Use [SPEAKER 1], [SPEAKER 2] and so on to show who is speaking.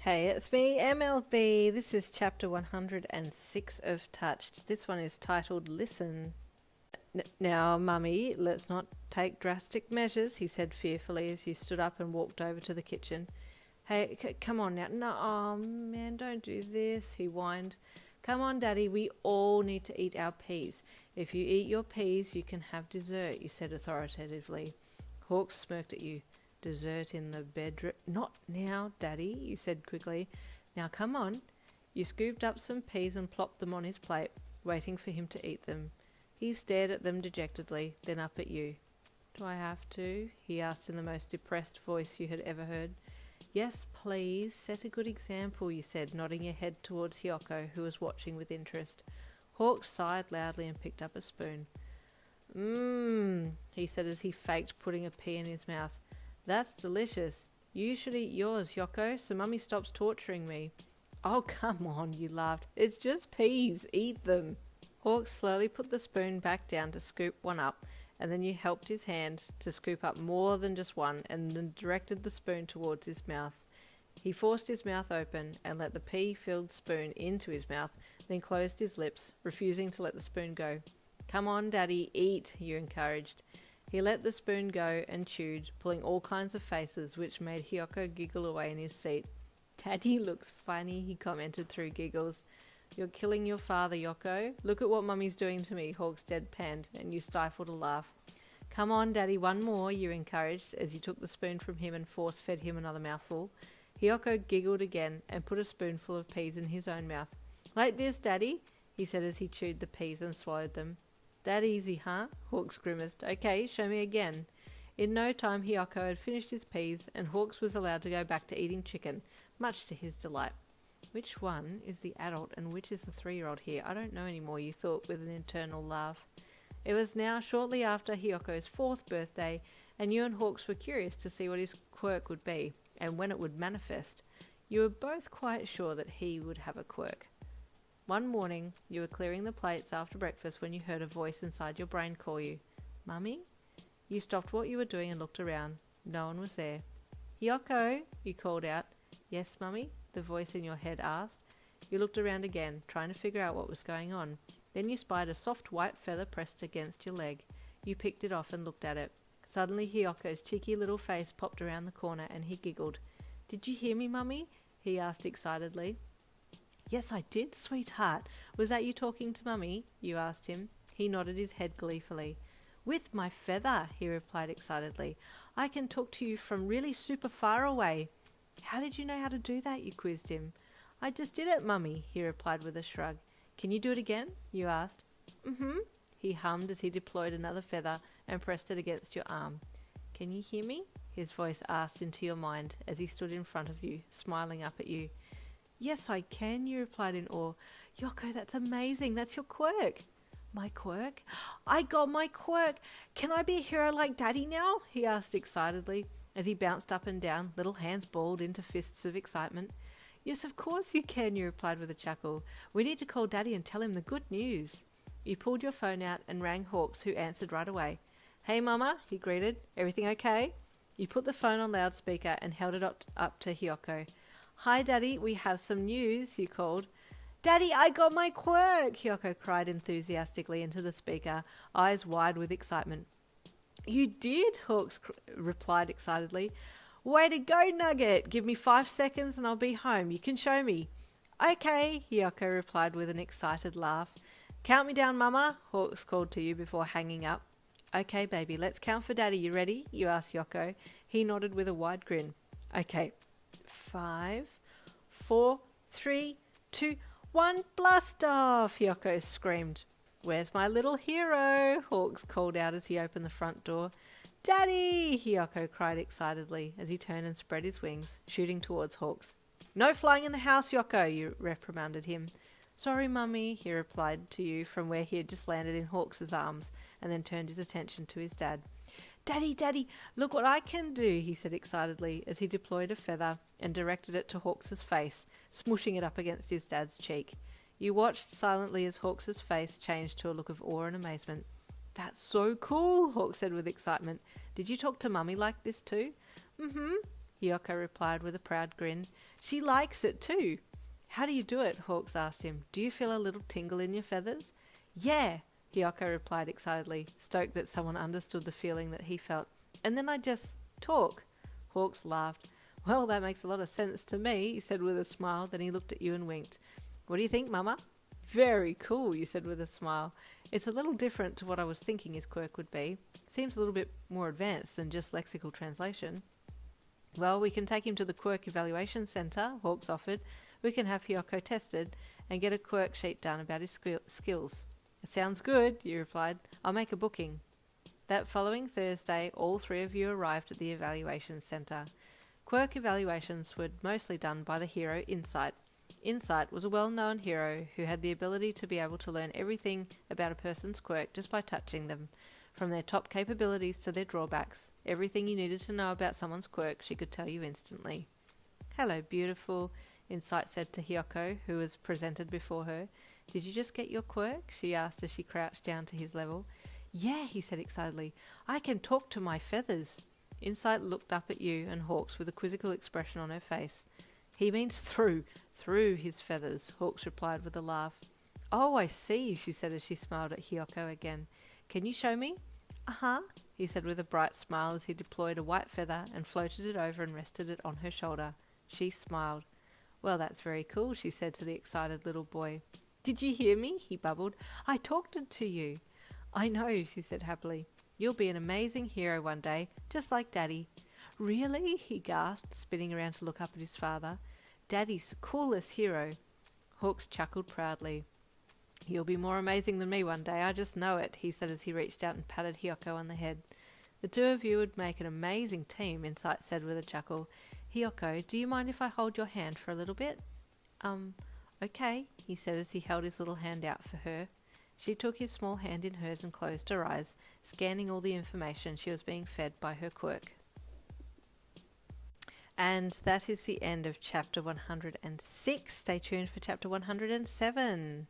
[SPEAKER 1] Hey, it's me, MLB. This is chapter 106 of Touched. This one is titled Listen. Now, Mummy, let's not take drastic measures, he said fearfully as he stood up and walked over to the kitchen. Hey, come on now. No, oh, man, don't do this, he whined. Come on, Daddy, we all need to eat our peas. If you eat your peas, you can have dessert, you said authoritatively. Hawks smirked at you. Dessert in the bedroom? Not now, Daddy, you said quickly. Now come on. You scooped up some peas and plopped them on his plate, waiting for him to eat them. He stared at them dejectedly, then up at you. Do I have to? He asked in the most depressed voice you had ever heard. Yes, please. Set a good example, you said, nodding your head towards Hiyoko, who was watching with interest. Hawk sighed loudly and picked up a spoon. He said as he faked putting a pea in his mouth. That's delicious. You should eat yours, Hiyoko, so Mummy stops torturing me. Oh, come on, you laughed. It's just peas. Eat them. Hawk slowly put the spoon back down to scoop one up, and then you helped his hand to scoop up more than just one and then directed the spoon towards his mouth. He forced his mouth open and let the pea-filled spoon into his mouth, then closed his lips, refusing to let the spoon go. Come on, Daddy, eat, you encouraged. He let the spoon go and chewed, pulling all kinds of faces, which made Hiyoko giggle away in his seat. Daddy looks funny, he commented through giggles. You're killing your father, Hiyoko. Look at what Mummy's doing to me, Hawks deadpanned, and you stifled a laugh. Come on, Daddy, one more, you encouraged, as you took the spoon from him and force-fed him another mouthful. Hiyoko giggled again and put a spoonful of peas in his own mouth. Like this, Daddy, he said as he chewed the peas and swallowed them. That easy, huh? Hawks grimaced. Okay, show me again. In no time, Hiyoko had finished his peas, and Hawks was allowed to go back to eating chicken, much to his delight. Which one is the adult and which is the 3-year-old here? I don't know anymore, you thought with an internal laugh. It was now shortly after Hiyoko's 4th birthday, and you and Hawks were curious to see what his quirk would be, and when it would manifest. You were both quite sure that he would have a quirk. One morning, you were clearing the plates after breakfast when you heard a voice inside your brain call you. Mummy? You stopped what you were doing and looked around. No one was there. Hiyoko, you called out. Yes, Mummy? The voice in your head asked. You looked around again, trying to figure out what was going on. Then you spied a soft white feather pressed against your leg. You picked it off and looked at it. Suddenly Hiyoko's cheeky little face popped around the corner and he giggled. Did you hear me, Mummy? He asked excitedly. Yes, I did, sweetheart. Was that you talking to Mummy? You asked him. He nodded his head gleefully. With my feather, he replied excitedly. I can talk to you from really super far away. How did you know how to do that? You quizzed him. I just did it, Mummy, he replied with a shrug. Can you do it again? You asked. He hummed as he deployed another feather and pressed it against your arm. Can you hear me? His voice asked into your mind as he stood in front of you, smiling up at you. Yes, I can, you replied in awe. Hiyoko, that's amazing. That's your quirk. My quirk? I got my quirk. Can I be a hero like Daddy now? He asked excitedly as he bounced up and down, little hands balled into fists of excitement. Yes, of course you can, you replied with a chuckle. We need to call Daddy and tell him the good news. You pulled your phone out and rang Hawks, who answered right away. Hey, Mama, he greeted. Everything okay? You put the phone on loudspeaker and held it up to Hiyoko. Hi, Daddy, we have some news, you called. Daddy, I got my quirk, Hiyoko cried enthusiastically into the speaker, eyes wide with excitement. You did, Hawks replied excitedly. Way to go, Nugget. Give me 5 seconds and I'll be home. You can show me. Okay, Hiyoko replied with an excited laugh. Count me down, Mama, Hawks called to you before hanging up. Okay, baby, let's count for Daddy. You ready? You asked Hiyoko. He nodded with a wide grin. Okay. 5, 4, 3, 2, 1, blast off, Hiyoko screamed. Where's my little hero? Hawks called out as he opened the front door. Daddy! Hiyoko cried excitedly as he turned and spread his wings, shooting towards Hawks. No flying in the house, Hiyoko, you reprimanded him. Sorry, Mummy, he replied to you from where he had just landed in Hawks's arms and then turned his attention to his dad. Daddy, Daddy, look what I can do, he said excitedly as he deployed a feather and directed it to Hawks's face, smushing it up against his dad's cheek. You watched silently as Hawks's face changed to a look of awe and amazement. That's so cool, Hawk said with excitement. Did you talk to Mummy like this too? Hiyoko replied with a proud grin. She likes it too. How do you do it? Hawks asked him. Do you feel a little tingle in your feathers? Yeah, Hiyoko replied excitedly, stoked that someone understood the feeling that he felt. And then I just talk. Hawks laughed. Well, that makes a lot of sense to me, he said with a smile. Then he looked at you and winked. What do you think, Mama? Very cool, you said with a smile. It's a little different to what I was thinking his quirk would be. Seems a little bit more advanced than just lexical translation. Well, we can take him to the Quirk Evaluation Centre, Hawks offered. We can have Hiyoko tested and get a quirk sheet done about his skills. It sounds good, you replied. I'll make a booking. That following Thursday, all three of you arrived at the evaluation centre. Quirk evaluations were mostly done by the hero Insight. Insight was a well-known hero who had the ability to be able to learn everything about a person's quirk just by touching them. From their top capabilities to their drawbacks, everything you needed to know about someone's quirk she could tell you instantly. Hello, beautiful, Insight said to Hiyoko, who was presented before her. Did you just get your quirk? She asked as she crouched down to his level. Yeah, he said excitedly. I can talk to my feathers. Insight looked up at you and Hawks with a quizzical expression on her face. He means through his feathers, Hawks replied with a laugh. Oh, I see, she said as she smiled at Hiyoko again. Can you show me? Uh-huh, he said with a bright smile as he deployed a white feather and floated it over and rested it on her shoulder. She smiled. Well, that's very cool, she said to the excited little boy. Did you hear me? He bubbled. I talked it to you. I know, she said happily. You'll be an amazing hero one day, just like Daddy. Really? He gasped, spinning around to look up at his father. Daddy's the coolest hero. Hawks chuckled proudly. You'll be more amazing than me one day, I just know it, he said as he reached out and patted Hiyoko on the head. The two of you would make an amazing team, Insight said with a chuckle. Hiyoko, do you mind if I hold your hand for a little bit? Okay, he said as he held his little hand out for her. She took his small hand in hers and closed her eyes, scanning all the information she was being fed by her quirk. And that is the end of chapter 106. Stay tuned for chapter 107.